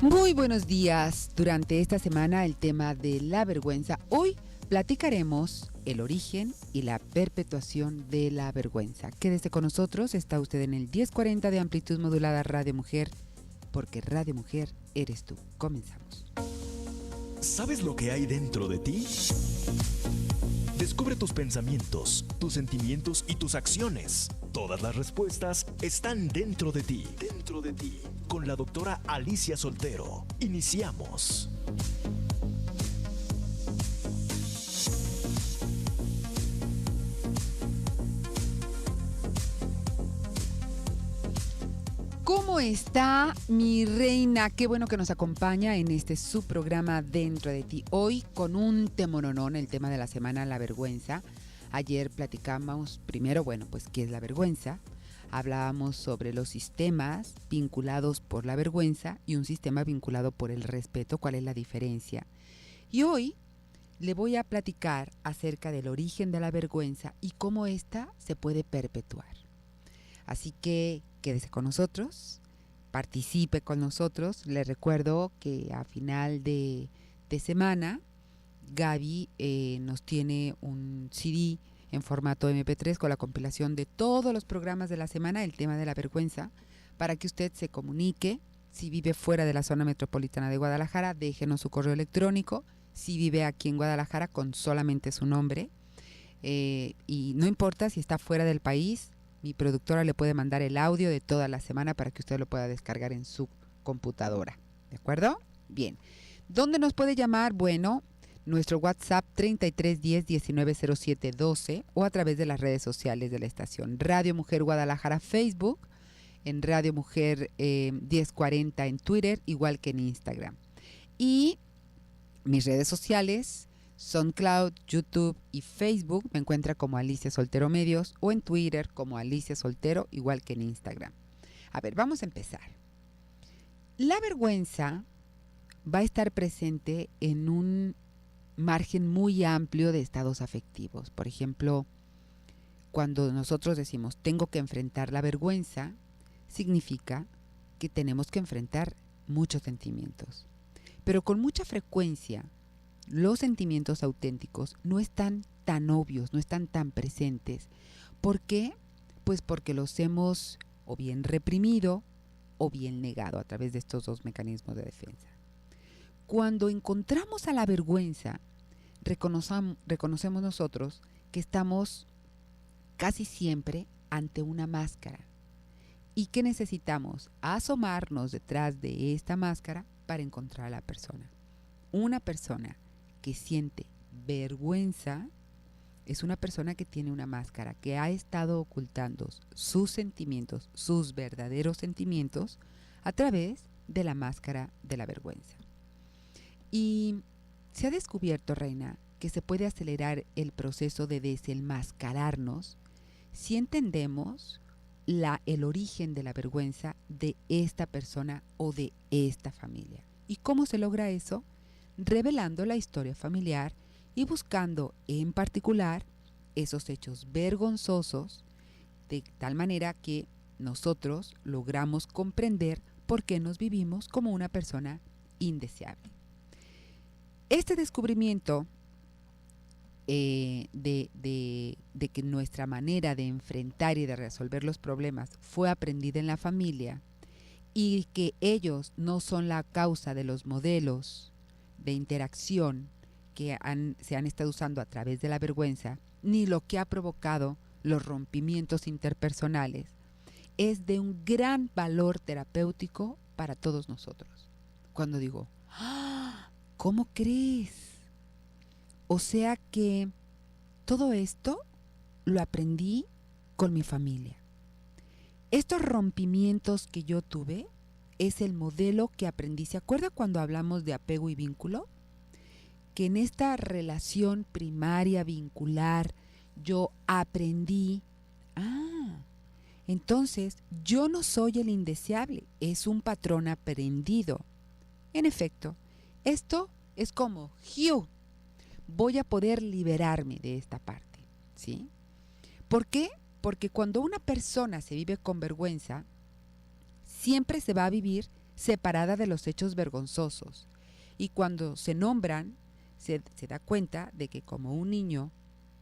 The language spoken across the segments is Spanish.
Muy buenos días. Durante esta semana el tema de la vergüenza. Hoy platicaremos el origen y la perpetuación de la vergüenza. Quédese con nosotros, está usted en el 1040 de amplitud modulada Radio Mujer, porque Radio Mujer eres tú. Comenzamos. ¿Sabes lo que hay dentro de ti? Descubre tus pensamientos, tus sentimientos y tus acciones. Todas las respuestas están dentro de ti. Dentro de ti. Con la doctora Alicia Soltero. Iniciamos. ¿Cómo está mi reina? Qué bueno que nos acompaña en este subprograma Dentro de ti. Hoy con un temoronón, el tema de la semana, la vergüenza. Ayer platicamos primero, pues qué es la vergüenza. Hablábamos sobre los sistemas vinculados por la vergüenza y un sistema vinculado por el respeto, cuál es la diferencia. Y hoy le voy a platicar acerca del origen de la vergüenza y cómo ésta se puede perpetuar. Así que quédese con nosotros, participe con nosotros. Les recuerdo que a final de semana Gaby nos tiene un CD en formato MP3 con la compilación de todos los programas de la semana, el tema de la vergüenza, para que usted se comunique. Si vive fuera de la zona metropolitana de Guadalajara, déjenos su correo electrónico. Si vive aquí en Guadalajara, con solamente su nombre. Y no importa si está fuera del país, mi productora le puede mandar el audio de toda la semana para que usted lo pueda descargar en su computadora. ¿De acuerdo? Bien. ¿Dónde nos puede llamar? Bueno, nuestro WhatsApp 3310-190712 o a través de las redes sociales de la estación. Radio Mujer Guadalajara Facebook, en Radio Mujer 1040 en Twitter, igual que en Instagram. Y mis redes sociales, SoundCloud, YouTube y Facebook, me encuentra como Alicia Soltero Medios, o en Twitter como Alicia Soltero, igual que en Instagram. A ver, vamos a empezar. La vergüenza va a estar presente en un margen muy amplio de estados afectivos. Por ejemplo, cuando nosotros decimos tengo que enfrentar la vergüenza, significa que tenemos que enfrentar muchos sentimientos. Pero con mucha frecuencia, los sentimientos auténticos no están tan obvios, no están tan presentes. ¿Por qué? Pues porque los hemos o bien reprimido o bien negado a través de estos dos mecanismos de defensa. Cuando encontramos a la vergüenza, reconocemos nosotros que estamos casi siempre ante una máscara. ¿Y qué necesitamos? Asomarnos detrás de esta máscara para encontrar a la persona. Una persona que siente vergüenza es una persona que tiene una máscara, que ha estado ocultando sus sentimientos, sus verdaderos sentimientos, a través de la máscara de la vergüenza. Y se ha descubierto, reina, que se puede acelerar el proceso de desenmascararnos si entendemos el origen de la vergüenza de esta persona o de esta familia. ¿Y cómo se logra eso? Revelando la historia familiar y buscando en particular esos hechos vergonzosos, de tal manera que nosotros logramos comprender por qué nos vivimos como una persona indeseable. Este descubrimiento de que nuestra manera de enfrentar y de resolver los problemas fue aprendida en la familia y que ellos no son la causa de los modelos de interacción que se han estado usando a través de la vergüenza, ni lo que ha provocado los rompimientos interpersonales, es de un gran valor terapéutico para todos nosotros. Cuando digo, ¿cómo crees? O sea que todo esto lo aprendí con mi familia. Estos rompimientos que yo tuve es el modelo que aprendí. ¿Se acuerda cuando hablamos de apego y vínculo? Que en esta relación primaria vincular yo aprendí, entonces yo no soy el indeseable, es un patrón aprendido. En efecto, esto es como voy a poder liberarme de esta parte, ¿sí? ¿Por qué? Porque cuando una persona se vive con vergüenza, siempre se va a vivir separada de los hechos vergonzosos. Y cuando se nombran, se da cuenta de que como un niño,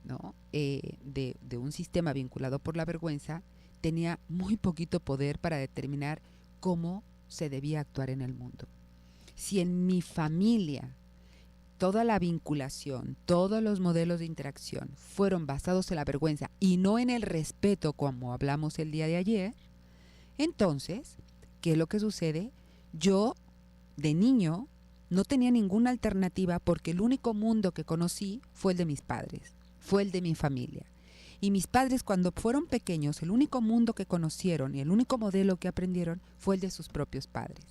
¿no? de un sistema vinculado por la vergüenza, tenía muy poquito poder para determinar cómo se debía actuar en el mundo. Si en mi familia toda la vinculación, todos los modelos de interacción fueron basados en la vergüenza y no en el respeto, como hablamos el día de ayer, entonces, ¿qué es lo que sucede? Yo, de niño, no tenía ninguna alternativa porque el único mundo que conocí fue el de mis padres, fue el de mi familia. Y mis padres, cuando fueron pequeños, el único mundo que conocieron y el único modelo que aprendieron fue el de sus propios padres.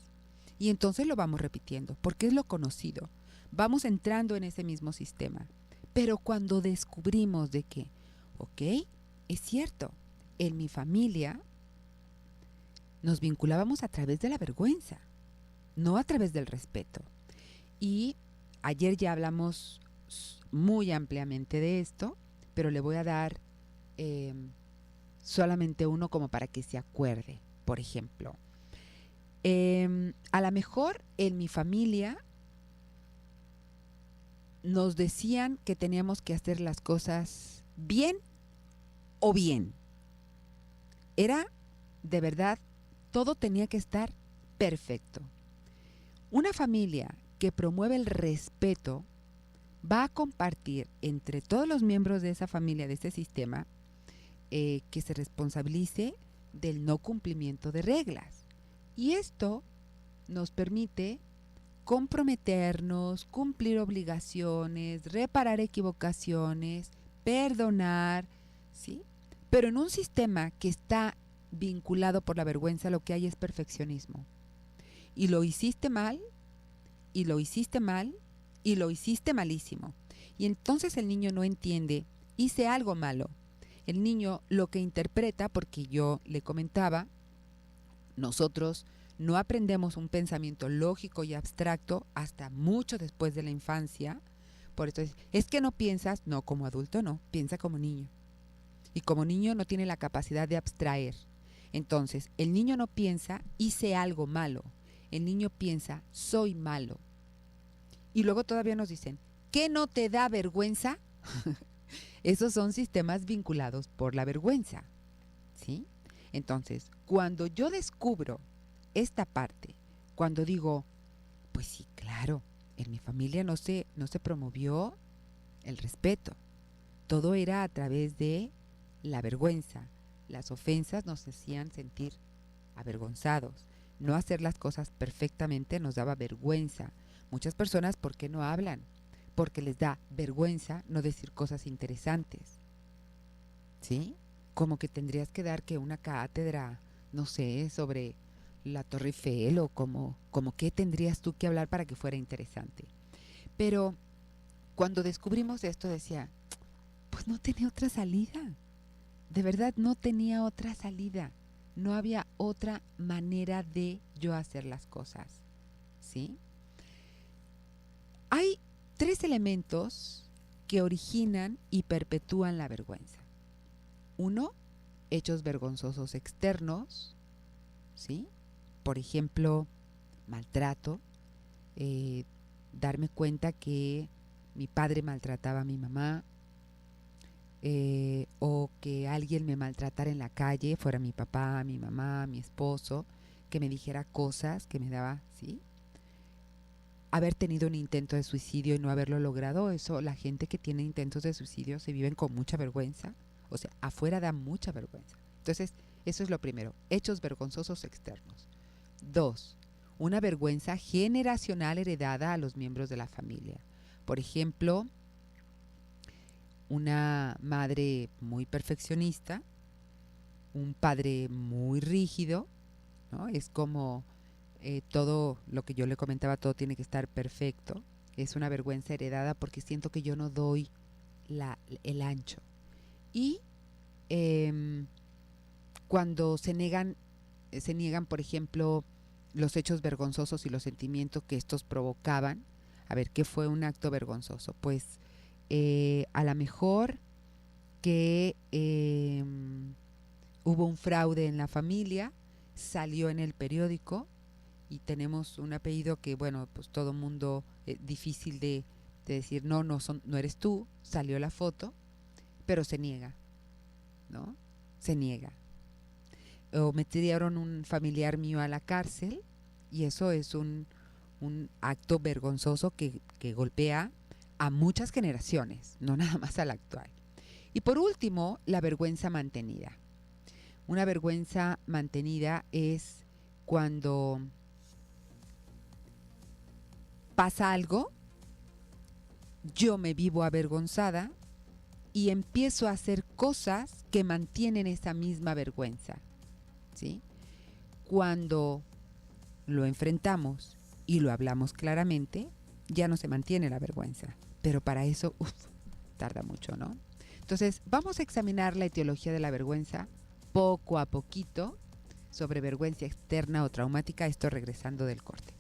Y entonces lo vamos repitiendo, porque es lo conocido. Vamos entrando en ese mismo sistema. Pero cuando descubrimos de que, ok, es cierto, en mi familia nos vinculábamos a través de la vergüenza, no a través del respeto. Y ayer ya hablamos muy ampliamente de esto, pero le voy a dar solamente uno como para que se acuerde. Por ejemplo, a lo mejor en mi familia nos decían que teníamos que hacer las cosas bien o bien. Era, de verdad, todo tenía que estar perfecto. Una familia que promueve el respeto va a compartir entre todos los miembros de esa familia, de ese sistema, que se responsabilice del no cumplimiento de reglas. Y esto nos permite comprometernos, cumplir obligaciones, reparar equivocaciones, perdonar, ¿sí? Pero en un sistema que está vinculado por la vergüenza, lo que hay es perfeccionismo. Y lo hiciste mal, y lo hiciste mal, y lo hiciste malísimo. Y entonces el niño no entiende, hice algo malo. El niño lo que interpreta, porque yo le comentaba, nosotros no aprendemos un pensamiento lógico y abstracto hasta mucho después de la infancia. Por eso es que no piensas, no, como adulto no, piensa como niño. Y como niño no tiene la capacidad de abstraer. Entonces, el niño no piensa, hice algo malo. El niño piensa, soy malo. Y luego todavía nos dicen, ¿qué no te da vergüenza? Esos son sistemas vinculados por la vergüenza, ¿sí? Entonces, cuando yo descubro esta parte, cuando digo, pues sí, claro, en mi familia no se promovió el respeto. Todo era a través de la vergüenza. Las ofensas nos hacían sentir avergonzados. No hacer las cosas perfectamente nos daba vergüenza. Muchas personas, ¿por qué no hablan? Porque les da vergüenza no decir cosas interesantes, ¿sí? Como que tendrías que dar que una cátedra, no sé, sobre la Torre Eiffel o como qué tendrías tú que hablar para que fuera interesante. Pero cuando descubrimos esto decía, pues no tenía otra salida. De verdad no tenía otra salida. No había otra manera de yo hacer las cosas, ¿sí? Hay 3 elementos que originan y perpetúan la vergüenza. 1, hechos vergonzosos externos, ¿sí? Por ejemplo, maltrato, darme cuenta que mi padre maltrataba a mi mamá, o que alguien me maltratara en la calle, fuera mi papá, mi mamá, mi esposo, que me dijera cosas que me daba, ¿sí? Haber tenido un intento de suicidio y no haberlo logrado, eso, la gente que tiene intentos de suicidio se viven con mucha vergüenza, o sea, afuera da mucha vergüenza. Entonces, eso es lo primero, hechos vergonzosos externos. 2, una vergüenza generacional heredada a los miembros de la familia. Por ejemplo, una madre muy perfeccionista, un padre muy rígido, ¿no? Es como todo lo que yo le comentaba, todo tiene que estar perfecto. Es una vergüenza heredada porque siento que yo no doy el ancho. Y cuando se niegan, por ejemplo, los hechos vergonzosos y los sentimientos que estos provocaban. A ver, ¿qué fue un acto vergonzoso? Pues a lo mejor que hubo un fraude en la familia, salió en el periódico y tenemos un apellido que, bueno, pues todo mundo, difícil de decir, no, no eres tú, salió la foto, pero se niega, ¿no? Se niega. O metieron un familiar mío a la cárcel y eso es un acto vergonzoso que golpea a muchas generaciones, no nada más a la actual. Y por último, la vergüenza mantenida. Una vergüenza mantenida es cuando pasa algo, yo me vivo avergonzada y empiezo a hacer cosas que mantienen esa misma vergüenza, ¿sí? Cuando lo enfrentamos y lo hablamos claramente, ya no se mantiene la vergüenza. Pero para eso, tarda mucho, ¿no? Entonces, vamos a examinar la etiología de la vergüenza poco a poquito sobre vergüenza externa o traumática, esto regresando del corte.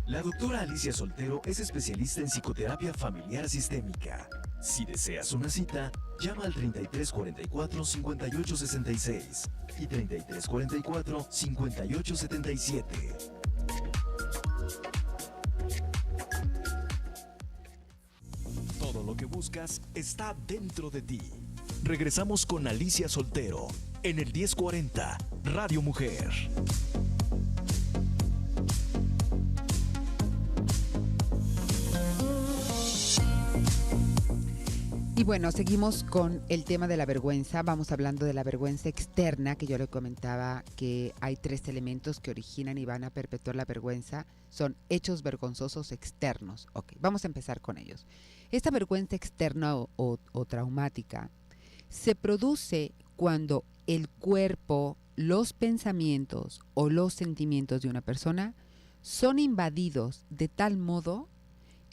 La doctora Alicia Soltero es especialista en psicoterapia familiar sistémica. Si deseas una cita, llama al 3344-5866 y 3344-5877. Todo lo que buscas está dentro de ti. Regresamos con Alicia Soltero en el 1040 Radio Mujer. Y bueno, seguimos con el tema de la vergüenza. Vamos hablando de la vergüenza externa, que yo le comentaba que hay 3 elementos que originan y van a perpetuar la vergüenza. Son hechos vergonzosos externos. Ok, vamos a empezar con ellos. Esta vergüenza externa o traumática se produce cuando el cuerpo, los pensamientos o los sentimientos de una persona son invadidos de tal modo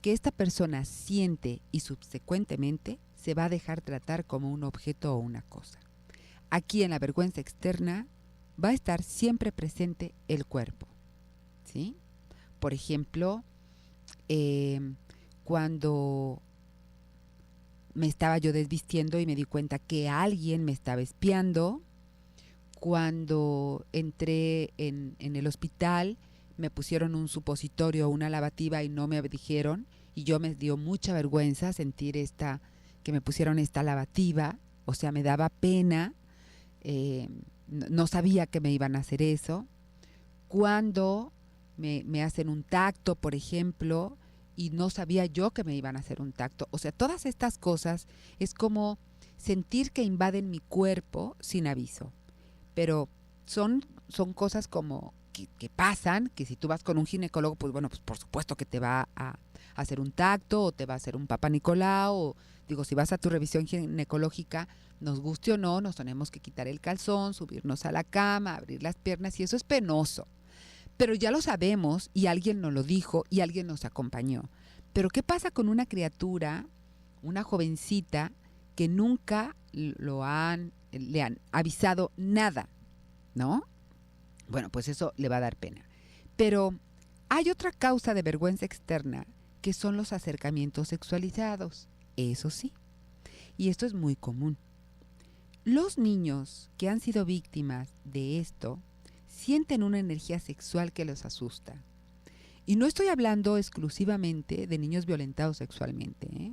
que esta persona siente y subsecuentemente se va a dejar tratar como un objeto o una cosa. Aquí en la vergüenza externa va a estar siempre presente el cuerpo, ¿sí? Por ejemplo, cuando me estaba yo desvistiendo y me di cuenta que alguien me estaba espiando, cuando entré en el hospital, me pusieron un supositorio o una lavativa y no me dijeron, y yo me dio mucha vergüenza sentir que me pusieron esta lavativa, o sea, me daba pena, no sabía que me iban a hacer eso. Cuando me hacen un tacto, por ejemplo, y no sabía yo que me iban a hacer un tacto. O sea, todas estas cosas es como sentir que invaden mi cuerpo sin aviso. Pero son cosas como que pasan, que si tú vas con un ginecólogo, pues bueno, pues por supuesto que te va a hacer un tacto o te va a hacer un papá Nicolau, o digo, si vas a tu revisión ginecológica, nos guste o no, nos tenemos que quitar el calzón, subirnos a la cama, abrir las piernas y eso es penoso. Pero ya lo sabemos y alguien nos lo dijo y alguien nos acompañó. Pero ¿qué pasa con una criatura, una jovencita que nunca le han avisado nada, ¿no? Bueno, pues eso le va a dar pena. Pero hay otra causa de vergüenza externa que son los acercamientos sexualizados. Eso sí. Y esto es muy común. Los niños que han sido víctimas de esto sienten una energía sexual que los asusta. Y no estoy hablando exclusivamente de niños violentados sexualmente, ¿eh?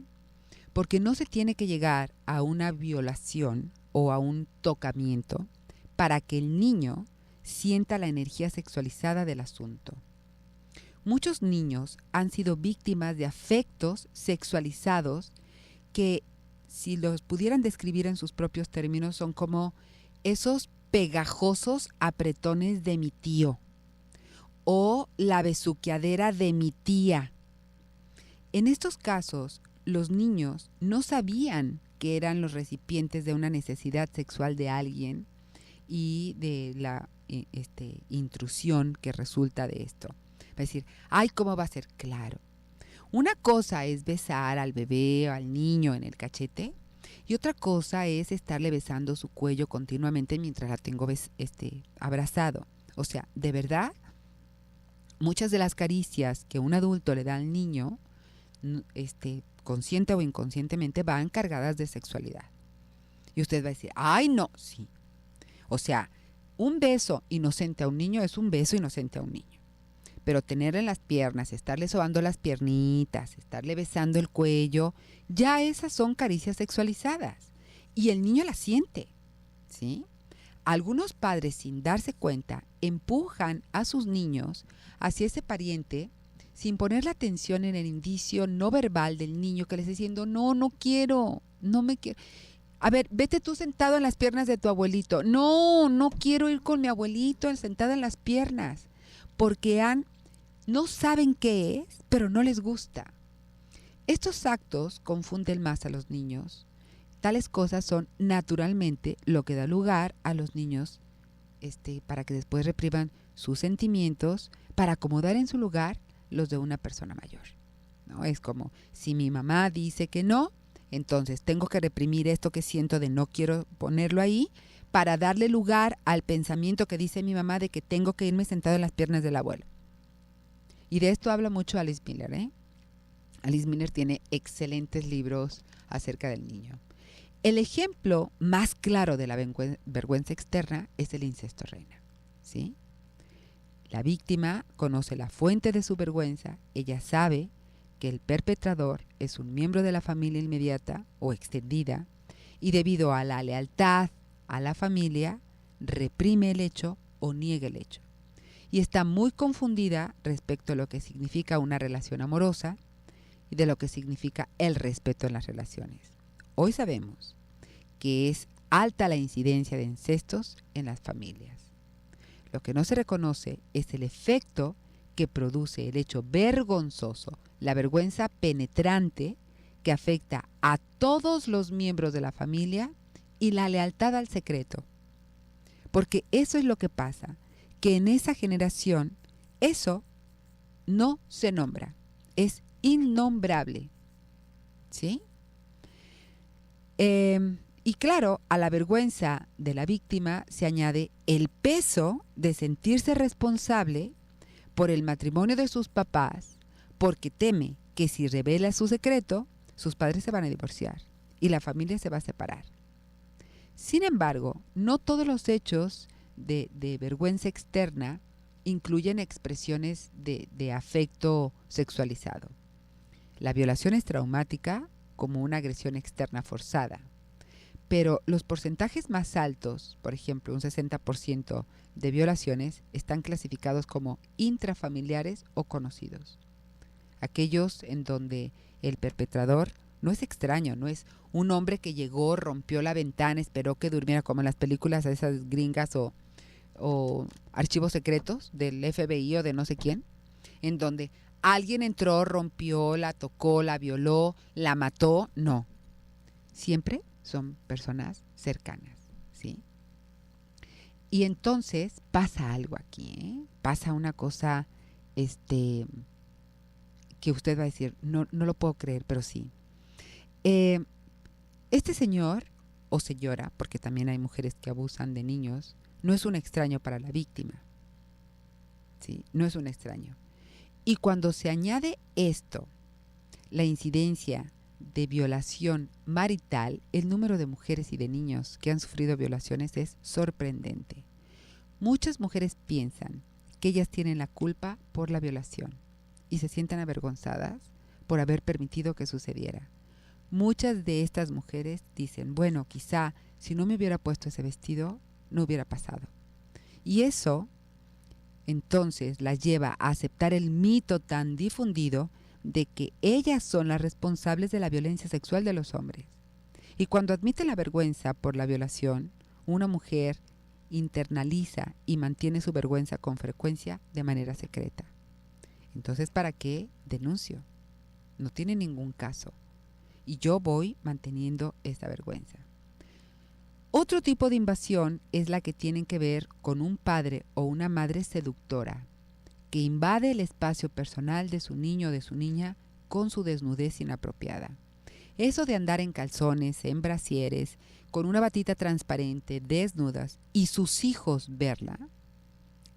Porque no se tiene que llegar a una violación o a un tocamiento para que el niño sienta la energía sexualizada del asunto. Muchos niños han sido víctimas de afectos sexualizados que, si los pudieran describir en sus propios términos, son como esos pegajosos apretones de mi tío o la besuqueadera de mi tía. En estos casos, los niños no sabían que eran los recipientes de una necesidad sexual de alguien y de la intrusión que resulta de esto. Va a decir, ay, ¿cómo va a ser? Claro. Una cosa es besar al bebé o al niño en el cachete Y otra cosa es estarle besando su cuello continuamente mientras la tengo abrazado. O sea, de verdad, muchas de las caricias que un adulto le da al niño, consciente o inconscientemente, van cargadas de sexualidad. Y usted va a decir, ay no, sí. O sea, un beso inocente a un niño es un beso inocente a un niño. Pero tenerle en las piernas, estarle sobando las piernitas, estarle besando el cuello, ya esas son caricias sexualizadas. Y el niño las siente, ¿sí? Algunos padres, sin darse cuenta, empujan a sus niños hacia ese pariente sin poner la atención en el indicio no verbal del niño que le está diciendo, no, no quiero, no me quiero. A ver, vete tú sentado en las piernas de tu abuelito. No, no quiero ir con mi abuelito sentado en las piernas. Porque no saben qué es, pero no les gusta. Estos actos confunden más a los niños. Tales cosas son naturalmente lo que da lugar a los niños para que después repriman sus sentimientos para acomodar en su lugar los de una persona mayor, ¿no? Es como si mi mamá dice que no, entonces tengo que reprimir esto que siento de no quiero ponerlo ahí para darle lugar al pensamiento que dice mi mamá de que tengo que irme sentado en las piernas del abuelo. Y de esto habla mucho Alice Miller, ¿eh? Alice Miller tiene excelentes libros acerca del niño. El ejemplo más claro de la vergüenza externa es el incesto reina, ¿sí? La víctima conoce la fuente de su vergüenza, ella sabe que el perpetrador es un miembro de la familia inmediata o extendida y debido a la lealtad a la familia reprime el hecho o niega el hecho. Y está muy confundida respecto a lo que significa una relación amorosa y de lo que significa el respeto en las relaciones. Hoy sabemos que es alta la incidencia de incestos en las familias. Lo que no se reconoce es el efecto que produce el hecho vergonzoso, la vergüenza penetrante que afecta a todos los miembros de la familia y la lealtad al secreto. Porque eso es lo que pasa, que en esa generación eso no se nombra, es innombrable, ¿sí? Y claro, a la vergüenza de la víctima se añade el peso de sentirse responsable por el matrimonio de sus papás, porque teme que si revela su secreto, sus padres se van a divorciar y la familia se va a separar. Sin embargo, no todos los hechos de vergüenza externa incluyen expresiones de afecto sexualizado. La violación es traumática como una agresión externa forzada. Pero los porcentajes más altos, por ejemplo, un 60% de violaciones, están clasificados como intrafamiliares o conocidos. Aquellos en donde el perpetrador no es extraño, no es un hombre que llegó, rompió la ventana, esperó que durmiera como en las películas esas gringas o archivos secretos del FBI o de no sé quién, en donde alguien entró, rompió, la tocó, la violó, la mató. No. Siempre son personas cercanas, ¿sí? Y entonces pasa algo aquí, ¿eh? Pasa una cosa que usted va a decir, no lo puedo creer, pero sí. Este señor o señora, porque también hay mujeres que abusan de niños, no es un extraño para la víctima, ¿sí? No es un extraño. Y cuando se añade esto, la incidencia de violación marital, el número de mujeres y de niños que han sufrido violaciones es sorprendente. Muchas mujeres piensan que ellas tienen la culpa por la violación y se sienten avergonzadas por haber permitido que sucediera. Muchas de estas mujeres dicen, bueno, quizá si no me hubiera puesto ese vestido, no hubiera pasado. Y eso entonces las lleva a aceptar el mito tan difundido de que ellas son las responsables de la violencia sexual de los hombres. Y cuando admite la vergüenza por la violación, una mujer internaliza y mantiene su vergüenza con frecuencia de manera secreta. Entonces, ¿para qué denuncio? No tiene ningún caso. Y yo voy manteniendo esta vergüenza. Otro tipo de invasión es la que tiene que ver con un padre o una madre seductora que invade el espacio personal de su niño o de su niña con su desnudez inapropiada. Eso de andar en calzones, en brasieres, con una batita transparente, desnudas, y sus hijos verla,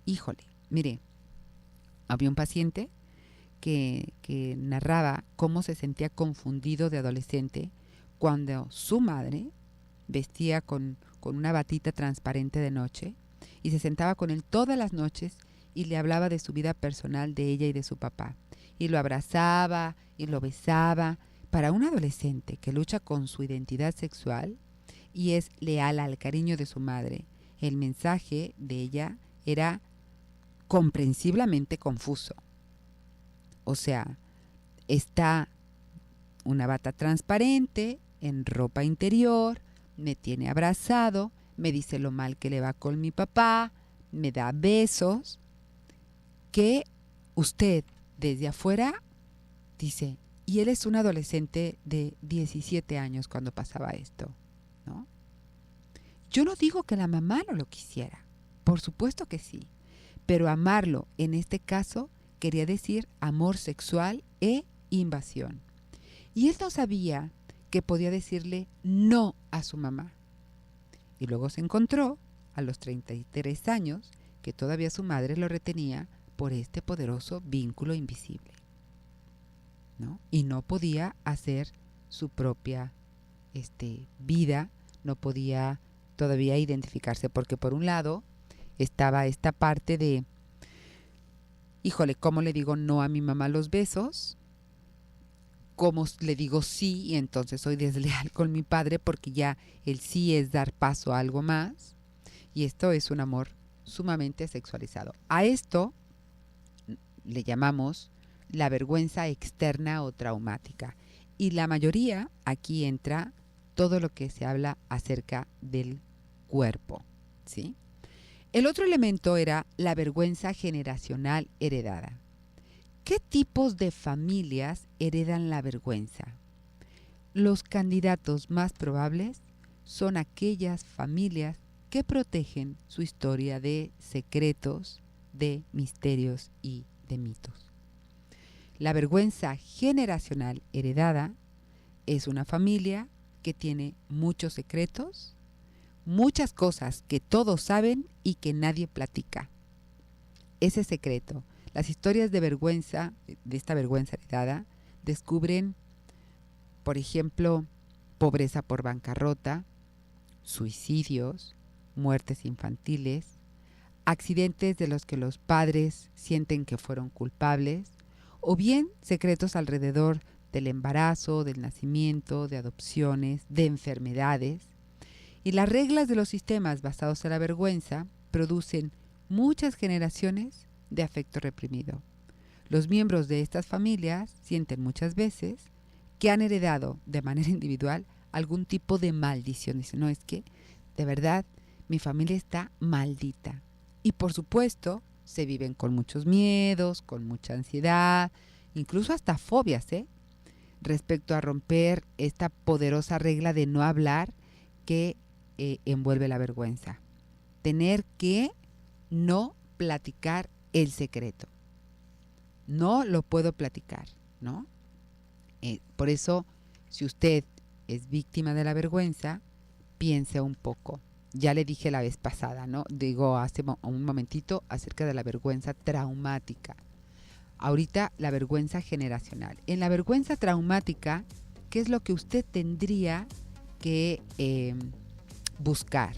híjole, mire, había un paciente que narraba cómo se sentía confundido de adolescente cuando su madre vestía con una batita transparente de noche y se sentaba con él todas las noches y le hablaba de su vida personal, de ella y de su papá. Y lo abrazaba y lo besaba. Para un adolescente que lucha con su identidad sexual y es leal al cariño de su madre, el mensaje de ella era comprensiblemente confuso. O sea, está una bata transparente, en ropa interior, me tiene abrazado, me dice lo mal que le va con mi papá, me da besos, que usted desde afuera dice, y él es un adolescente de 17 años cuando pasaba esto, ¿no? Yo no digo que la mamá no lo quisiera, por supuesto que sí, pero amarlo en este caso quería decir amor sexual e invasión. Y él no sabía que podía decirle no a su mamá. Y luego se encontró, a los 33 años, que todavía su madre lo retenía por este poderoso vínculo invisible, ¿no? Y no podía hacer su propia vida, no podía todavía identificarse, porque por un lado estaba esta parte de, híjole, ¿cómo le digo no a mi mamá los besos? ¿Cómo le digo sí y entonces soy desleal con mi padre? Porque ya el sí es dar paso a algo más. Y esto es un amor sumamente sexualizado. A esto le llamamos la vergüenza externa o traumática. Y la mayoría, aquí entra todo lo que se habla acerca del cuerpo, ¿sí? El otro elemento era la vergüenza generacional heredada. ¿Qué tipos de familias heredan la vergüenza? Los candidatos más probables son aquellas familias que protegen su historia de secretos, de misterios y de mitos. La vergüenza generacional heredada es una familia que tiene muchos secretos, muchas cosas que todos saben y que nadie platica. Ese secreto, las historias de vergüenza, de esta vergüenza heredada, descubren, por ejemplo, pobreza por bancarrota, suicidios, muertes infantiles, accidentes de los que los padres sienten que fueron culpables, o bien secretos alrededor del embarazo, del nacimiento, de adopciones, de enfermedades. Y las reglas de los sistemas basados en la vergüenza producen muchas generaciones de afecto reprimido. Los miembros de estas familias sienten muchas veces que han heredado de manera individual algún tipo de maldición. Dicen, no, es que de verdad mi familia está maldita. Y por supuesto se viven con muchos miedos, con mucha ansiedad, incluso hasta fobias, respecto a romper esta poderosa regla de no hablar que envuelve la vergüenza. Tener que no platicar el secreto. No lo puedo platicar, ¿no? Por eso, si usted es víctima de la vergüenza, piense un poco. Ya le dije la vez pasada, ¿no? Digo hace un momentito acerca de la vergüenza traumática. Ahorita la vergüenza generacional. En la vergüenza traumática, ¿qué es lo que usted tendría que buscar?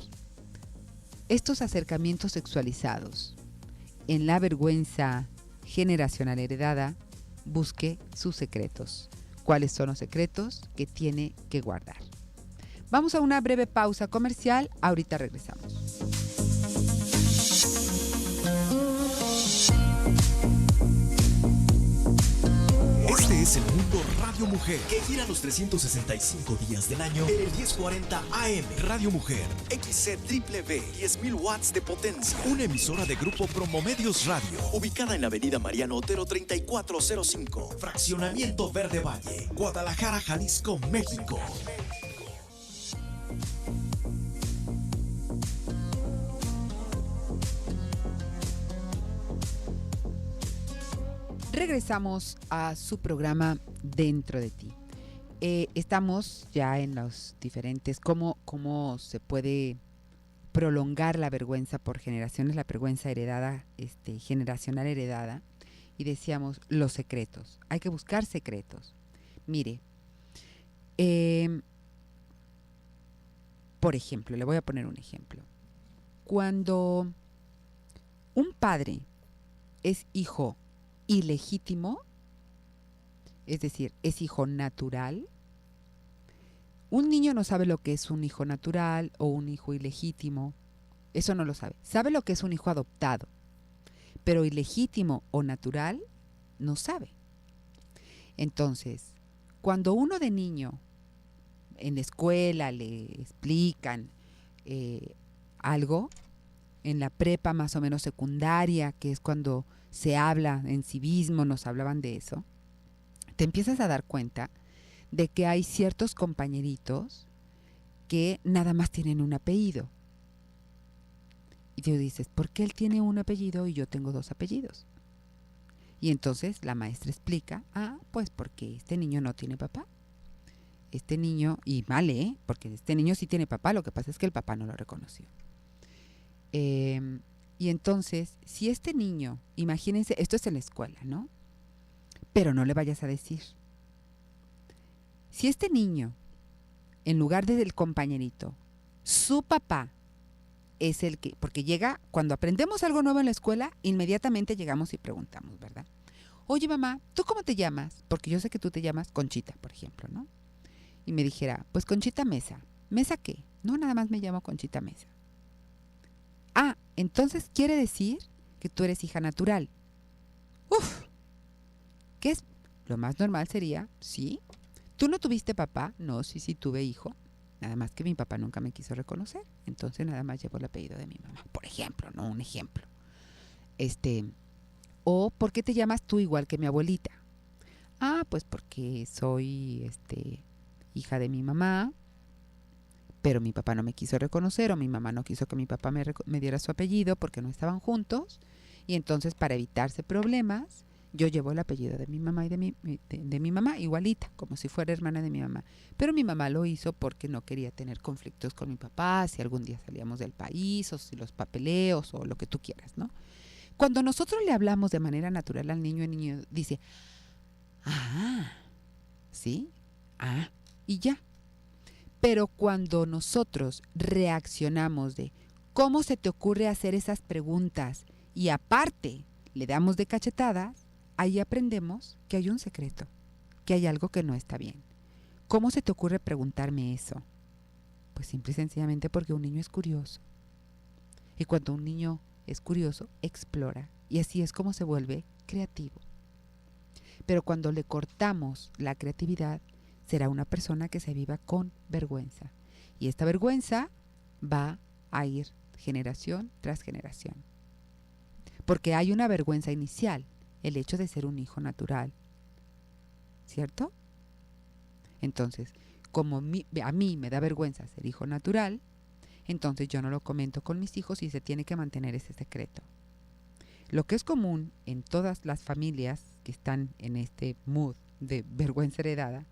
Estos acercamientos sexualizados. En la vergüenza generacional heredada, busque sus secretos. ¿Cuáles son los secretos que tiene que guardar? Vamos a una breve pausa comercial. Ahorita regresamos. Este es el Mundo Radio Mujer, que gira los 365 días del año en el 1040 AM. Radio Mujer, XCWB, 10.000 watts de potencia. Una emisora de Grupo Promomedios Radio, ubicada en la avenida Mariano Otero 3405, Fraccionamiento Verde Valle, Guadalajara, Jalisco, México. Regresamos a su programa Dentro de ti. estamos ya en los diferentes, cómo se puede prolongar la vergüenza por generaciones, la vergüenza heredada, generacional heredada, y decíamos los secretos. Hay que buscar secretos. Mire, por ejemplo, le voy a poner un ejemplo. Cuando un padre es hijo ilegítimo, es decir, es hijo natural, un niño no sabe lo que es un hijo natural o un hijo ilegítimo. Eso no lo sabe. Sabe lo que es un hijo adoptado, pero ilegítimo o natural no sabe. Entonces, cuando uno de niño en la escuela le explican algo, en la prepa más o menos secundaria, que es cuando se habla en civismo, nos hablaban de eso, te empiezas a dar cuenta de que hay ciertos compañeritos que nada más tienen un apellido. Y tú dices, ¿por qué él tiene un apellido y yo tengo 2 apellidos? Y entonces la maestra explica, pues porque este niño no tiene papá. Este niño, y vale, porque este niño sí tiene papá, lo que pasa es que el papá no lo reconoció. Y entonces, si este niño, imagínense, esto es en la escuela, ¿no? Pero no le vayas a decir. Si este niño, en lugar del compañerito, su papá es el que, porque llega, cuando aprendemos algo nuevo en la escuela, inmediatamente llegamos y preguntamos, ¿verdad? Oye, mamá, ¿tú cómo te llamas? Porque yo sé que tú te llamas Conchita, por ejemplo, ¿no? Y me dijera, pues Conchita Mesa. ¿Mesa qué? No, nada más me llamo Conchita Mesa. Entonces quiere decir que tú eres hija natural. Uf, ¿qué es? Lo más normal sería, sí. ¿Tú no tuviste papá? No, sí tuve hijo. Nada más que mi papá nunca me quiso reconocer. Entonces nada más llevo el apellido de mi mamá. Por ejemplo, ¿no? Un ejemplo. O ¿por qué te llamas tú igual que mi abuelita? Pues porque soy hija de mi mamá, pero mi papá no me quiso reconocer, o mi mamá no quiso que mi papá me diera su apellido porque no estaban juntos, y entonces para evitarse problemas, yo llevo el apellido de mi mamá y de mi mamá, igualita, como si fuera hermana de mi mamá. Pero mi mamá lo hizo porque no quería tener conflictos con mi papá, si algún día salíamos del país, o si los papeleos, o lo que tú quieras, ¿no? Cuando nosotros le hablamos de manera natural al niño, el niño dice, ¿sí? Y ya. Pero cuando nosotros reaccionamos de cómo se te ocurre hacer esas preguntas y aparte le damos de cachetadas, ahí aprendemos que hay un secreto, que hay algo que no está bien. ¿Cómo se te ocurre preguntarme eso? Pues simple y sencillamente porque un niño es curioso. Y cuando un niño es curioso, explora. Y así es como se vuelve creativo. Pero cuando le cortamos la creatividad, será una persona que se viva con vergüenza. Y esta vergüenza va a ir generación tras generación. Porque hay una vergüenza inicial, el hecho de ser un hijo natural. ¿Cierto? Entonces, como a mí me da vergüenza ser hijo natural, entonces yo no lo comento con mis hijos y se tiene que mantener ese secreto. Lo que es común en todas las familias que están en este mood de vergüenza heredada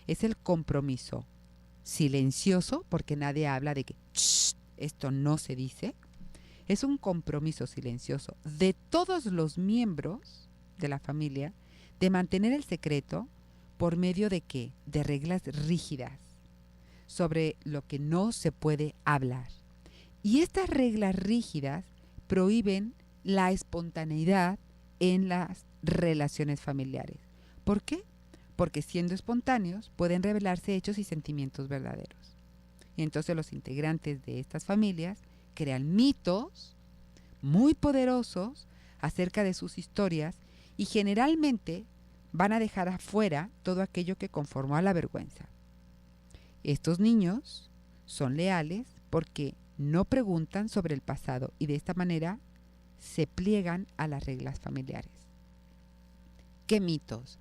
es el compromiso silencioso, porque nadie habla de que esto no se dice. Es un compromiso silencioso de todos los miembros de la familia de mantener el secreto por medio de ¿qué? De reglas rígidas sobre lo que no se puede hablar. Y estas reglas rígidas prohíben la espontaneidad en las relaciones familiares. ¿Por qué? Porque siendo espontáneos pueden revelarse hechos y sentimientos verdaderos. Y entonces los integrantes de estas familias crean mitos muy poderosos acerca de sus historias y generalmente van a dejar afuera todo aquello que conformó a la vergüenza. Estos niños son leales porque no preguntan sobre el pasado y de esta manera se pliegan a las reglas familiares. ¿Qué mitos?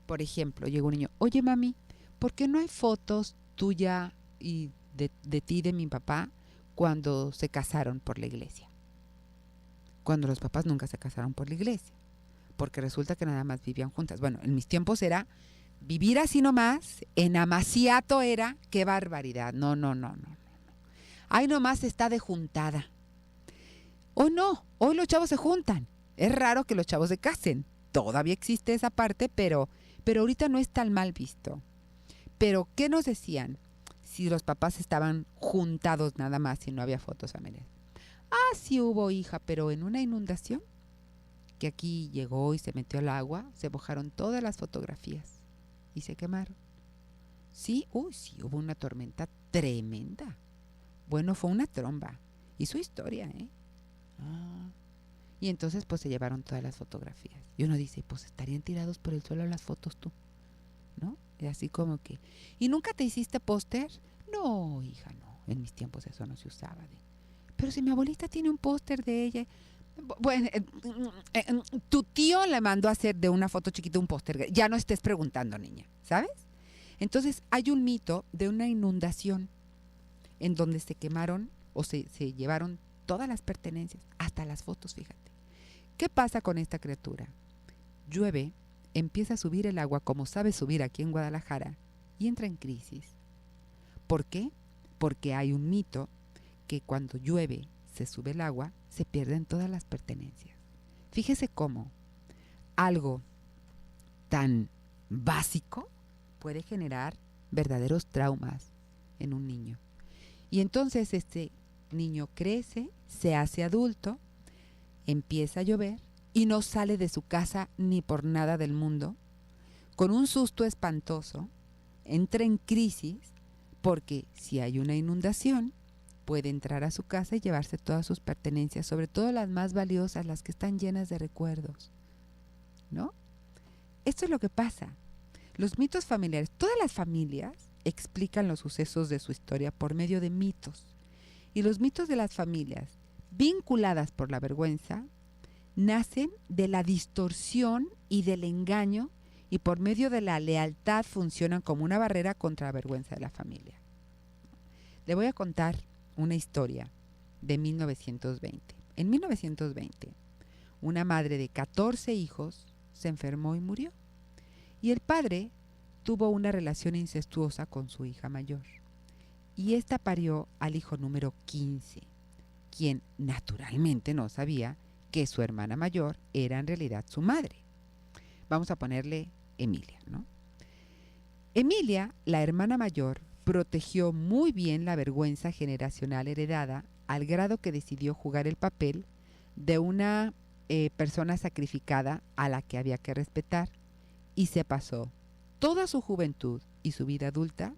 Por ejemplo, llega un niño, oye mami, ¿por qué no hay fotos tuya y de ti y de mi papá cuando se casaron por la iglesia? Cuando los papás nunca se casaron por la iglesia, porque resulta que nada más vivían juntas. Bueno, en mis tiempos era vivir así nomás, en amaciato era, qué barbaridad. No, no, no, no. Ahí nomás está de juntada. Hoy no, hoy los chavos se juntan. Es raro que los chavos se casen. Todavía existe esa parte, pero ahorita no es tan mal visto. Pero, ¿qué nos decían si los papás estaban juntados nada más y no había fotos familiares? Ah, sí hubo, hija, pero en una inundación que aquí llegó y se metió el agua, se mojaron todas las fotografías y se quemaron. Sí, sí, hubo una tormenta tremenda. Bueno, fue una tromba. Y su historia, ¿eh? Y entonces pues se llevaron todas las fotografías. Y uno dice, pues estarían tirados por el suelo las fotos tú, ¿no? Y así como que, ¿y nunca te hiciste póster? No, hija, no. En mis tiempos eso no se usaba. Pero si mi abuelita tiene un póster de ella. Bueno, tu tío le mandó a hacer de una foto chiquita un póster. Ya no estés preguntando, niña, ¿sabes? Entonces hay un mito de una inundación en donde se quemaron o se llevaron todas las pertenencias, hasta las fotos, fíjate. ¿Qué pasa con esta criatura? Llueve, empieza a subir el agua como sabe subir aquí en Guadalajara y entra en crisis. ¿Por qué? Porque hay un mito que cuando llueve, se sube el agua, se pierden todas las pertenencias. Fíjese cómo algo tan básico puede generar verdaderos traumas en un niño. Y entonces este niño crece, se hace adulto, empieza a llover y no sale de su casa ni por nada del mundo, con un susto espantoso, entra en crisis porque si hay una inundación, puede entrar a su casa y llevarse todas sus pertenencias, sobre todo las más valiosas, las que están llenas de recuerdos, ¿no? Esto es lo que pasa. Los mitos familiares, todas las familias explican los sucesos de su historia por medio de mitos. Y los mitos de las familias, vinculadas por la vergüenza, nacen de la distorsión y del engaño y por medio de la lealtad funcionan como una barrera contra la vergüenza de la familia. Le voy a contar una historia de 1920. En 1920, una madre de 14 hijos se enfermó y murió. Y el padre tuvo una relación incestuosa con su hija mayor. Y esta parió al hijo número 15, quien naturalmente no sabía que su hermana mayor era en realidad su madre. Vamos a ponerle Emilia, ¿no? Emilia, la hermana mayor, protegió muy bien la vergüenza generacional heredada al grado que decidió jugar el papel de una persona sacrificada a la que había que respetar y se pasó toda su juventud y su vida adulta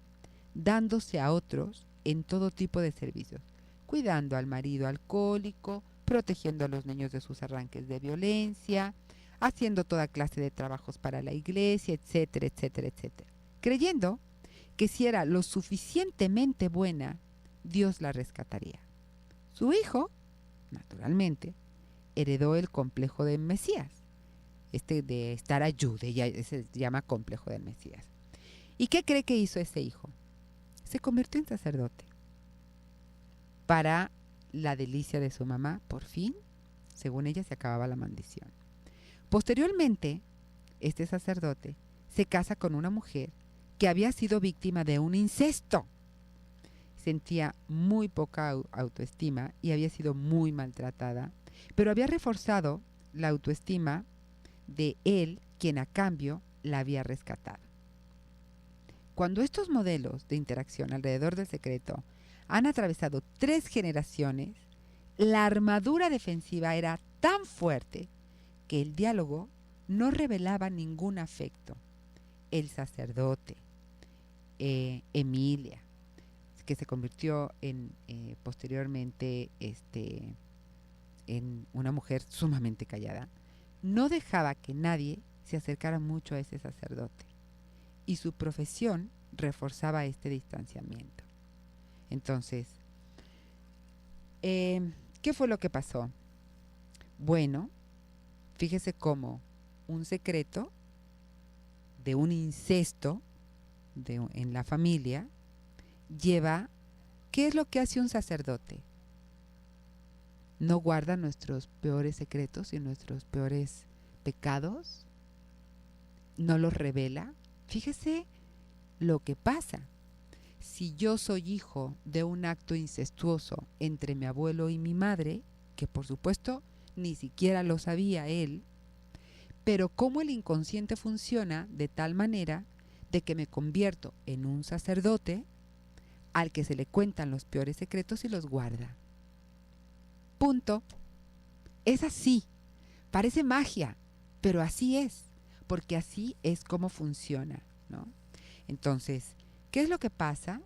dándose a otros en todo tipo de servicios, cuidando al marido alcohólico, protegiendo a los niños de sus arranques de violencia, haciendo toda clase de trabajos para la iglesia, etcétera, etcétera, etcétera, creyendo que si era lo suficientemente buena, Dios la rescataría. Su hijo, naturalmente, heredó el complejo del Mesías, de estar ayude, ya se llama complejo del Mesías. ¿Y qué cree que hizo ese hijo? Se convirtió en sacerdote. Para la delicia de su mamá, por fin, según ella, se acababa la maldición. Posteriormente, este sacerdote se casa con una mujer que había sido víctima de un incesto. Sentía muy poca autoestima y había sido muy maltratada, pero había reforzado la autoestima de él, quien a cambio la había rescatado. Cuando estos modelos de interacción alrededor del secreto han atravesado 3 generaciones, la armadura defensiva era tan fuerte que el diálogo no revelaba ningún afecto. El sacerdote, Emilia, que se convirtió en posteriormente en una mujer sumamente callada, no dejaba que nadie se acercara mucho a ese sacerdote y su profesión reforzaba este distanciamiento. Entonces, ¿qué fue lo que pasó? Bueno, fíjese cómo un secreto de un incesto en la familia lleva, ¿qué es lo que hace un sacerdote? No guarda nuestros peores secretos y nuestros peores pecados, no los revela, Fíjese lo que pasa. Si yo soy hijo de un acto incestuoso entre mi abuelo y mi madre, que por supuesto ni siquiera lo sabía él, pero cómo el inconsciente funciona de tal manera de que me convierto en un sacerdote al que se le cuentan los peores secretos y los guarda. Punto. Es así. Parece magia, pero así es, porque así es como funciona, ¿no? Entonces, ¿qué es lo que pasa?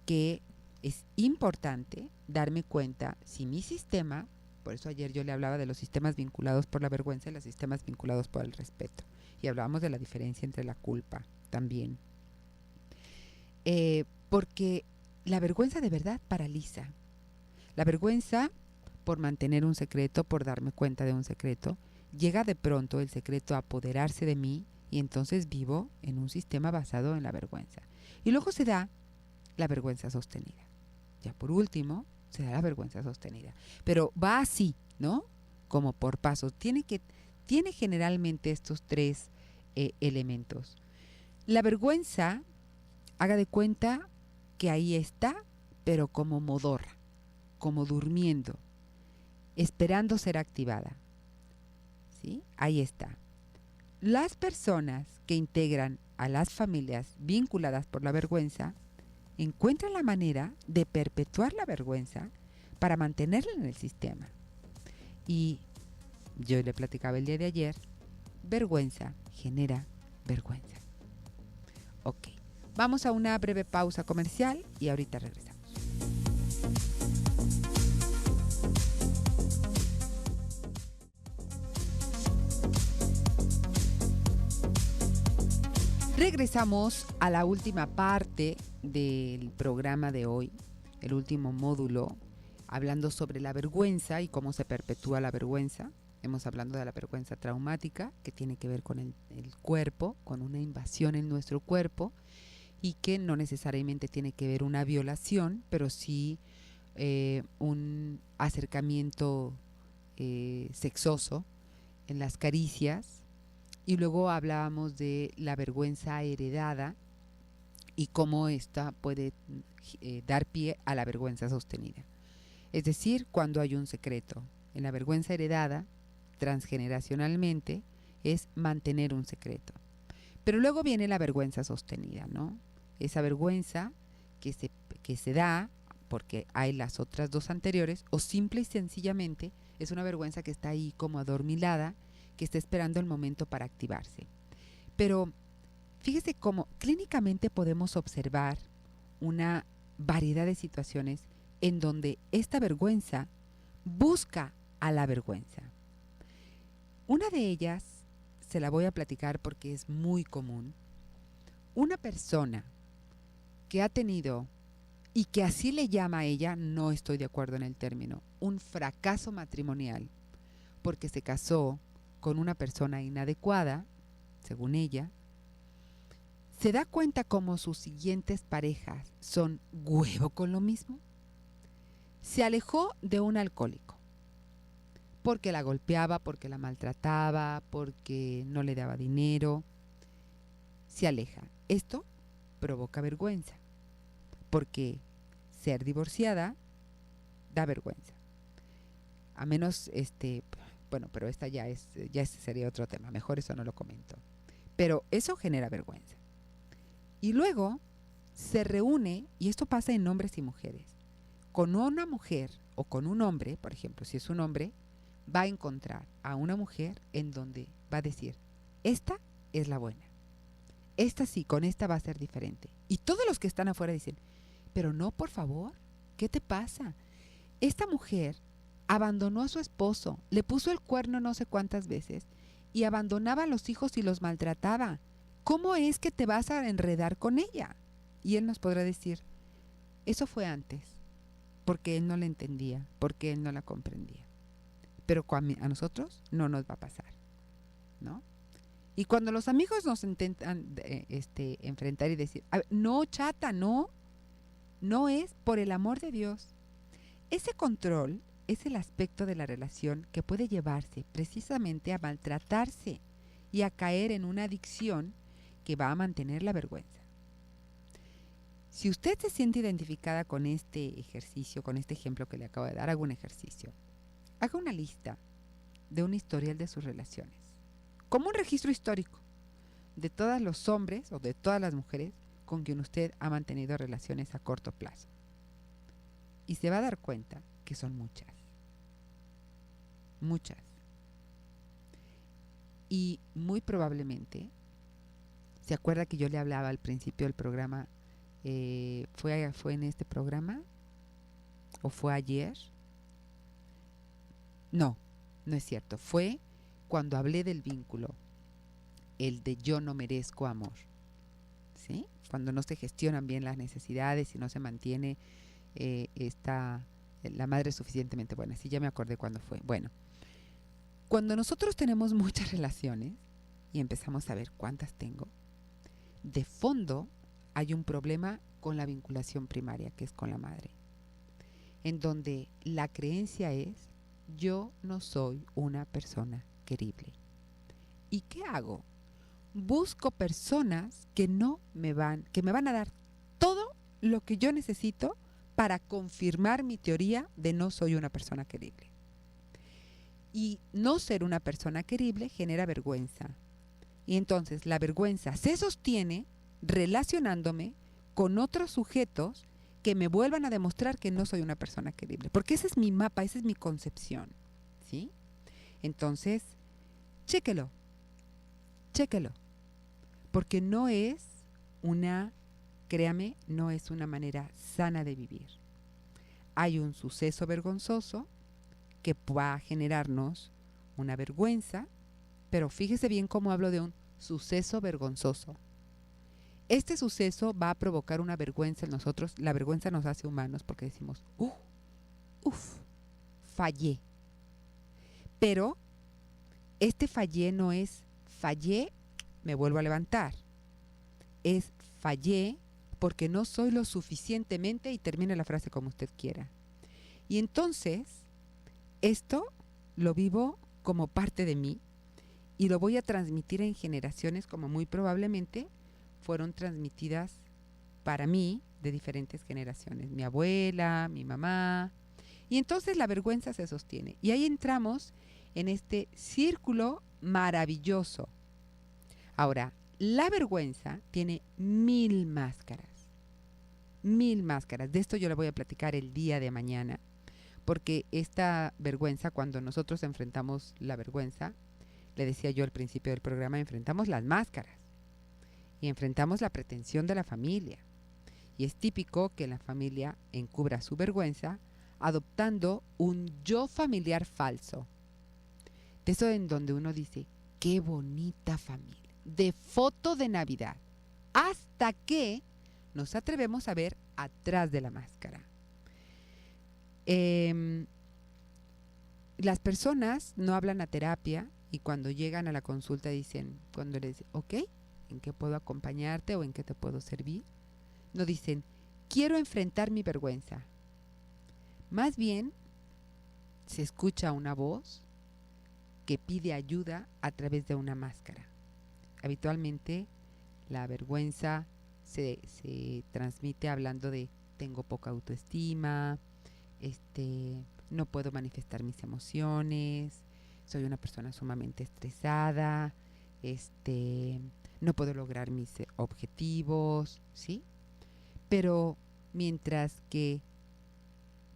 Que es importante darme cuenta si mi sistema, por eso ayer yo le hablaba de los sistemas vinculados por la vergüenza y los sistemas vinculados por el respeto, y hablábamos de la diferencia entre la culpa también. Porque la vergüenza de verdad paraliza. La vergüenza por mantener un secreto, por darme cuenta de un secreto, llega de pronto el secreto a apoderarse de mí y entonces vivo en un sistema basado en la vergüenza. Y luego se da la vergüenza sostenida. Ya por último, se da la vergüenza sostenida. Pero va así, ¿no? Como por pasos. Tiene generalmente estos tres elementos. La vergüenza, haga de cuenta que ahí está, pero como modorra, como durmiendo, esperando ser activada. ¿Sí? Ahí está. Las personas que integran a las familias vinculadas por la vergüenza encuentran la manera de perpetuar la vergüenza para mantenerla en el sistema. Y yo le platicaba el día de ayer, vergüenza genera vergüenza. Ok, vamos a una breve pausa comercial y ahorita regresamos. Regresamos a la última parte del programa de hoy, el último módulo, hablando sobre la vergüenza y cómo se perpetúa la vergüenza. Hemos hablado de la vergüenza traumática, que tiene que ver con el cuerpo, con una invasión en nuestro cuerpo, y que no necesariamente tiene que ver una violación, pero sí un acercamiento sexoso en las caricias. Y luego hablábamos de la vergüenza heredada y cómo esta puede dar pie a la vergüenza sostenida. Es decir, cuando hay un secreto. En la vergüenza heredada, transgeneracionalmente, es mantener un secreto. Pero luego viene la vergüenza sostenida, ¿no? Esa vergüenza que se da porque hay las otras dos anteriores, o simple y sencillamente es una vergüenza que está ahí como adormilada, que está esperando el momento para activarse. Pero fíjese cómo clínicamente podemos observar una variedad de situaciones en donde esta vergüenza busca a la vergüenza. Una de ellas se la voy a platicar porque es muy común. Una persona que ha tenido, y que así le llama a ella, no estoy de acuerdo en el término, un fracaso matrimonial, porque se casó con una persona inadecuada, según ella, se da cuenta como sus siguientes parejas son huevo con lo mismo. Se alejó de un alcohólico, porque la golpeaba, porque la maltrataba, porque no le daba dinero. Se aleja. Esto provoca vergüenza, porque ser divorciada da vergüenza. A menos, bueno, pero esta ya sería otro tema, mejor eso no lo comento. Pero eso genera vergüenza. Y luego se reúne, y esto pasa en hombres y mujeres, con una mujer o con un hombre, por ejemplo, si es un hombre, va a encontrar a una mujer en donde va a decir, esta es la buena, esta sí, con esta va a ser diferente. Y todos los que están afuera dicen, pero no, por favor, ¿qué te pasa? Esta mujer abandonó a su esposo, le puso el cuerno no sé cuántas veces y abandonaba a los hijos y los maltrataba. ¿Cómo es que te vas a enredar con ella? Y él nos podrá decir, eso fue antes, porque él no la entendía, porque él no la comprendía. Pero a nosotros no nos va a pasar, ¿no? Y cuando los amigos nos intentan enfrentar y decir, no, chata, no es, por el amor de Dios. Ese control es el aspecto de la relación que puede llevarse precisamente a maltratarse y a caer en una adicción que va a mantener la vergüenza. Si usted se siente identificada con este ejercicio, con este ejemplo que le acabo de dar, haga un ejercicio. Haga una lista de un historial de sus relaciones, como un registro histórico de todos los hombres o de todas las mujeres con quien usted ha mantenido relaciones a corto plazo. Y se va a dar cuenta que son muchas. Muchas. Y muy probablemente, ¿se acuerda que yo le hablaba al principio del programa? ¿Fue en este programa? ¿O fue ayer? No, no es cierto. Fue cuando hablé del vínculo, el de yo no merezco amor. ¿Sí? Cuando no se gestionan bien las necesidades y no se mantiene la madre suficientemente buena. Sí, ya me acordé cuándo fue. Bueno, cuando nosotros tenemos muchas relaciones y empezamos a ver cuántas tengo, de fondo hay un problema con la vinculación primaria, que es con la madre, en donde la creencia es: yo no soy una persona querible. ¿Y qué hago? Busco personas que me van a dar todo lo que yo necesito para confirmar mi teoría de no soy una persona querible. Y no ser una persona querible genera vergüenza. Y entonces la vergüenza se sostiene relacionándome con otros sujetos que me vuelvan a demostrar que no soy una persona querible. Porque ese es mi mapa, esa es mi concepción. ¿Sí? Entonces, chéquelo. Porque no es créame, no es una manera sana de vivir. Hay un suceso vergonzoso que va a generarnos una vergüenza, pero fíjese bien cómo hablo de un suceso vergonzoso. Este suceso va a provocar una vergüenza en nosotros. La vergüenza nos hace humanos porque decimos, fallé. Pero este fallé no es fallé, me vuelvo a levantar. Es fallé porque no soy lo suficientemente, y termine la frase como usted quiera. Y entonces, esto lo vivo como parte de mí y lo voy a transmitir en generaciones como muy probablemente fueron transmitidas para mí de diferentes generaciones. Mi abuela, mi mamá. Y entonces la vergüenza se sostiene. Y ahí entramos en este círculo maravilloso. Ahora, la vergüenza tiene 1000 máscaras. 1000 máscaras. De esto yo le voy a platicar el día de mañana. Porque esta vergüenza, cuando nosotros enfrentamos la vergüenza, le decía yo al principio del programa, enfrentamos las máscaras. Y enfrentamos la pretensión de la familia. Y es típico que la familia encubra su vergüenza adoptando un yo familiar falso. De eso en donde uno dice, qué bonita familia. De foto de Navidad. Hasta que nos atrevemos a ver atrás de la máscara. Las personas no hablan a terapia y cuando llegan a la consulta dicen, cuando les dicen, ok, ¿en qué puedo acompañarte o en qué te puedo servir? No dicen, quiero enfrentar mi vergüenza. Más bien, se escucha una voz que pide ayuda a través de una máscara. Habitualmente, la vergüenza se transmite hablando de tengo poca autoestima, no puedo manifestar mis emociones, soy una persona sumamente estresada, no puedo lograr mis objetivos, ¿sí? Pero mientras que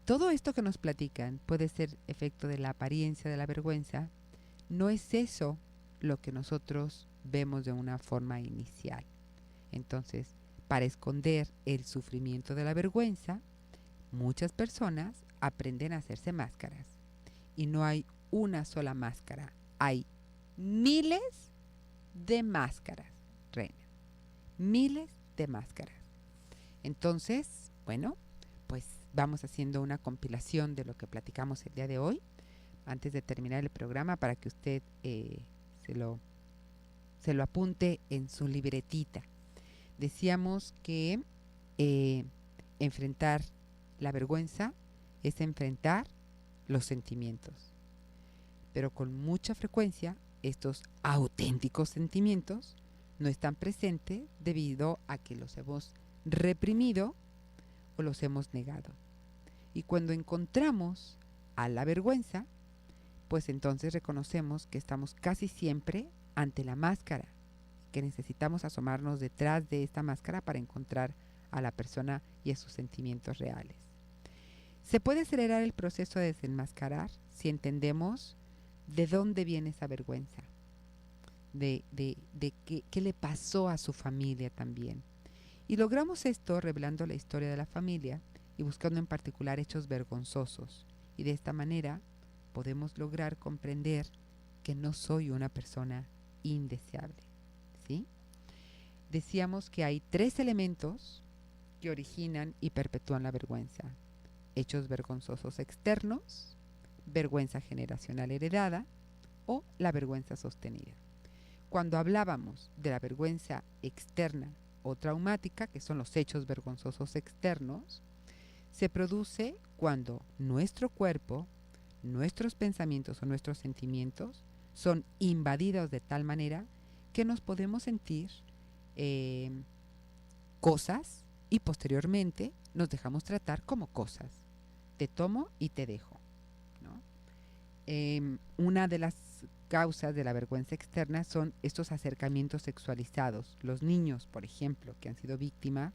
todo esto que nos platican puede ser efecto de la apariencia de la vergüenza, no es eso lo que nosotros vemos de una forma inicial. Entonces, para esconder el sufrimiento de la vergüenza, muchas personas aprenden a hacerse máscaras. Y no hay una sola máscara, hay miles de máscaras, reina. Miles de máscaras. Entonces, bueno, pues vamos haciendo una compilación de lo que platicamos el día de hoy, antes de terminar el programa, para que usted se lo apunte en su libretita. Decíamos que enfrentar la vergüenza es enfrentar los sentimientos. Pero con mucha frecuencia, estos auténticos sentimientos no están presentes debido a que los hemos reprimido o los hemos negado. Y cuando encontramos a la vergüenza, pues entonces reconocemos que estamos casi siempre ante la máscara, que necesitamos asomarnos detrás de esta máscara para encontrar a la persona y a sus sentimientos reales. Se puede acelerar el proceso de desenmascarar si entendemos de dónde viene esa vergüenza, de qué le pasó a su familia también. Y logramos esto revelando la historia de la familia y buscando en particular hechos vergonzosos. Y de esta manera podemos lograr comprender que no soy una persona indeseable. ¿Sí? Decíamos que hay 3 elementos que originan y perpetúan la vergüenza: hechos vergonzosos externos, vergüenza generacional heredada o la vergüenza sostenida. Cuando hablábamos de la vergüenza externa o traumática, que son los hechos vergonzosos externos, se produce cuando nuestro cuerpo, nuestros pensamientos o nuestros sentimientos son invadidos de tal manera que nos podemos sentir cosas y posteriormente nos dejamos tratar como cosas. Te tomo y te dejo, ¿no? Una de las causas de la vergüenza externa son estos acercamientos sexualizados. Los niños, por ejemplo, que han sido víctimas,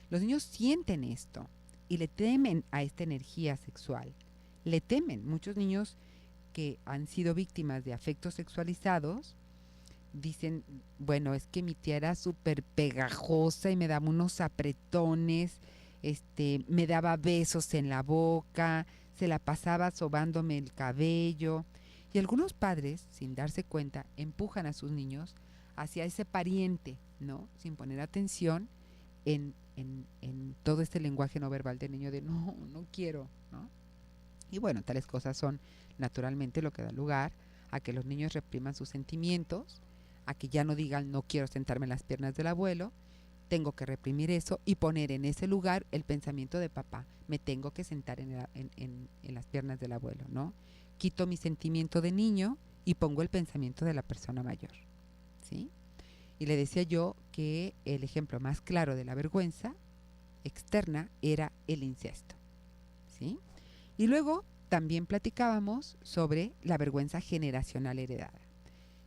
los niños sienten esto y le temen a esta energía sexual. Le temen. Muchos niños que han sido víctimas de afectos sexualizados dicen, bueno, es que mi tía era súper pegajosa y me daba unos apretones, me daba besos en la boca, se la pasaba sobándome el cabello. Y algunos padres, sin darse cuenta, empujan a sus niños hacia ese pariente, ¿no? Sin poner atención en todo este lenguaje no verbal del niño de no quiero, ¿no? Y bueno, tales cosas son naturalmente lo que da lugar a que los niños repriman sus sentimientos, a que ya no digan no quiero sentarme en las piernas del abuelo, tengo que reprimir eso y poner en ese lugar el pensamiento de papá, me tengo que sentar en las piernas del abuelo, ¿no? Quito mi sentimiento de niño y pongo el pensamiento de la persona mayor, ¿sí? Y le decía yo que el ejemplo más claro de la vergüenza externa era el incesto, ¿sí? Y luego también platicábamos sobre la vergüenza generacional heredada.